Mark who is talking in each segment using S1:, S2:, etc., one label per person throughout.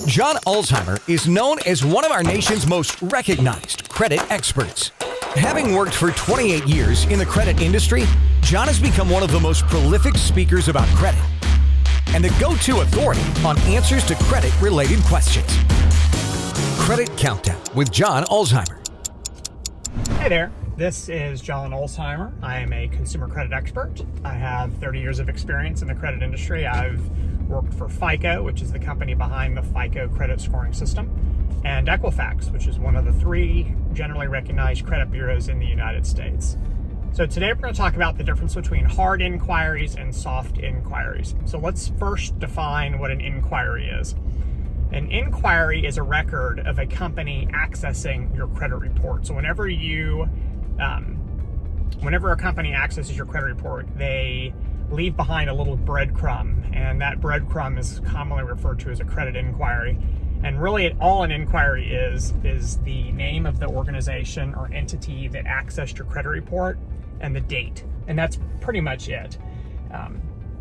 S1: John Ulzheimer is known as one of our nation's most recognized credit experts. Having worked for 28 years in the credit industry, John has become one of the most prolific speakers about credit and the go-to authority on answers to credit-related questions. Credit Countdown with John Ulzheimer.
S2: Hey there, this is John Ulzheimer. I am a consumer credit expert. I have 30 years of experience in the credit industry. I've worked for FICO, which is the company behind the FICO credit scoring system, and Equifax, which is one of the 3 generally recognized credit bureaus in the United States. So today we're going to talk about the difference between hard inquiries and soft inquiries. So let's first define what an inquiry is. An inquiry is a record of a company accessing your credit report. So whenever a company accesses your credit report, they leave behind a little breadcrumb, and that breadcrumb is commonly referred to as a credit inquiry. And really all an inquiry is the name of the organization or entity that accessed your credit report and the date. And that's pretty much it.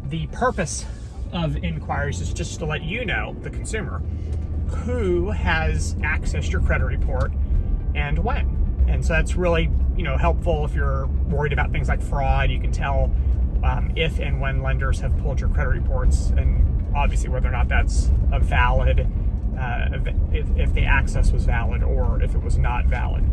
S2: The purpose of inquiries is just to let you know, the consumer, who has accessed your credit report and when. And so that's really, helpful if you're worried about things like fraud. You can tell if and when lenders have pulled your credit reports, and obviously whether or not that's a valid, if the access was valid or if it was not valid.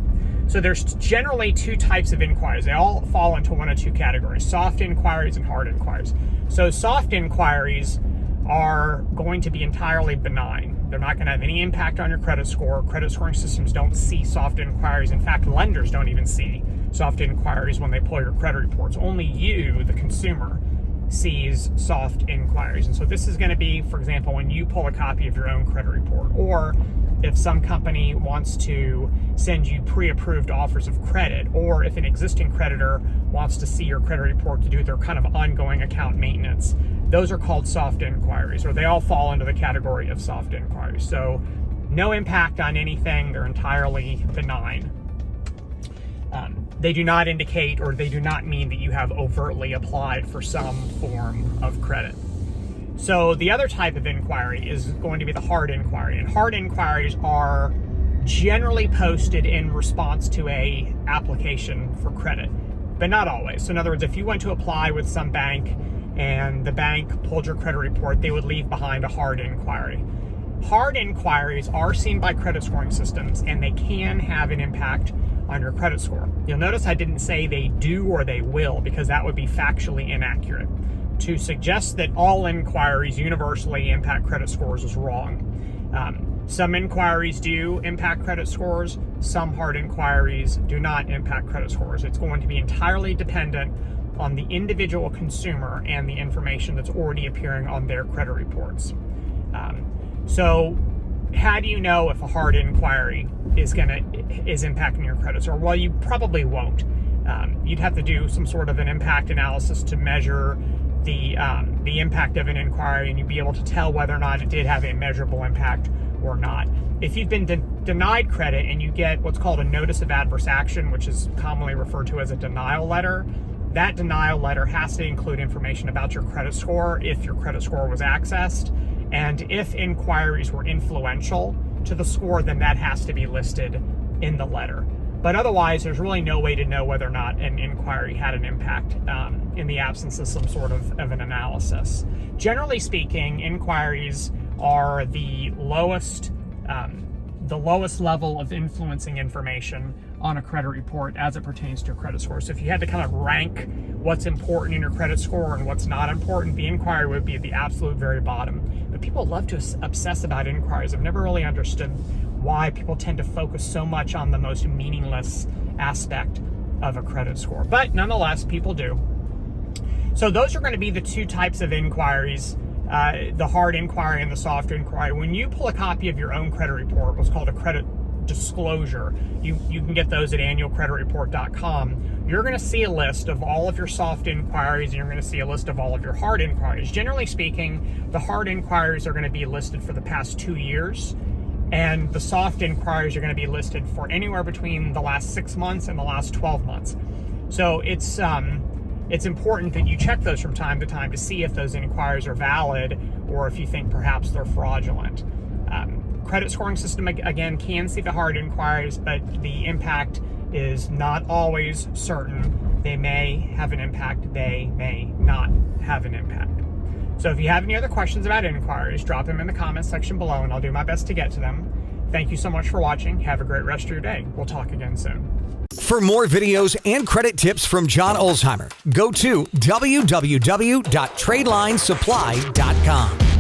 S2: So there's generally 2 types of inquiries. They all fall into one of 2 categories: soft inquiries and hard inquiries. So soft inquiries are going to be entirely benign. They're not going to have any impact on your credit score. Credit scoring systems don't see soft inquiries. In fact, lenders don't even see soft inquiries when they pull your credit reports. Only you, the consumer, sees soft inquiries. And so this is going to be, for example, when you pull a copy of your own credit report, or if some company wants to send you pre-approved offers of credit, or if an existing creditor wants to see your credit report to do their kind of ongoing account maintenance. Those are called soft inquiries, or they all fall into the category of soft inquiries. So no impact on anything. They're entirely benign. They do not indicate, or they do not mean that you have overtly applied for some form of credit. So the other type of inquiry is going to be the hard inquiry. And hard inquiries are generally posted in response to a application for credit, but not always. So in other words, if you went to apply with some bank and the bank pulled your credit report, they would leave behind a hard inquiry. Hard inquiries are seen by credit scoring systems, and they can have an impact on your credit score. You'll notice I didn't say they do or they will, because that would be factually inaccurate. To suggest that all inquiries universally impact credit scores is wrong. Some inquiries do impact credit scores. Some hard inquiries do not impact credit scores. It's going to be entirely dependent on the individual consumer and the information that's already appearing on their credit reports. So how do you know if a hard inquiry is impacting your credit score? Well, you probably won't. You'd have to do some sort of an impact analysis to measure the impact of an inquiry, and you'd be able to tell whether or not it did have a measurable impact or not. If you've been denied credit and you get what's called a notice of adverse action, which is commonly referred to as a denial letter, that denial letter has to include information about your credit score, if your credit score was accessed, and if inquiries were influential to the score, then that has to be listed in the letter. But otherwise, there's really no way to know whether or not an inquiry had an impact in the absence of some sort of an analysis. Generally speaking, inquiries are the lowest level of influencing information on a credit report as it pertains to your credit score. So if you had to kind of rank what's important in your credit score and what's not important, the inquiry would be at the absolute very bottom. But people love to obsess about inquiries. I've never really understood why people tend to focus so much on the most meaningless aspect of a credit score. But nonetheless, people do. So those are going to be the 2 types of inquiries, the hard inquiry and the soft inquiry. When you pull a copy of your own credit report, what's called a credit disclosure, you can get those at annualcreditreport.com. You're going to see a list of all of your soft inquiries, and you're going to see a list of all of your hard inquiries. Generally speaking, the hard inquiries are going to be listed for the past 2 years, and the soft inquiries are going to be listed for anywhere between the last 6 months and the last 12 months. So it's important that you check those from time to time to see if those inquiries are valid or if you think perhaps they're fraudulent. credit scoring system, again, can see the hard inquiries, but the impact is not always certain. They may have an impact, they may not have an impact. So if you have any other questions about inquiries, drop them in the comments section below and I'll do my best to get to them. Thank you so much for watching. Have a great rest of your day. We'll talk again soon.
S1: For more videos and credit tips from John Ulzheimer, go to www.tradelinesupply.com.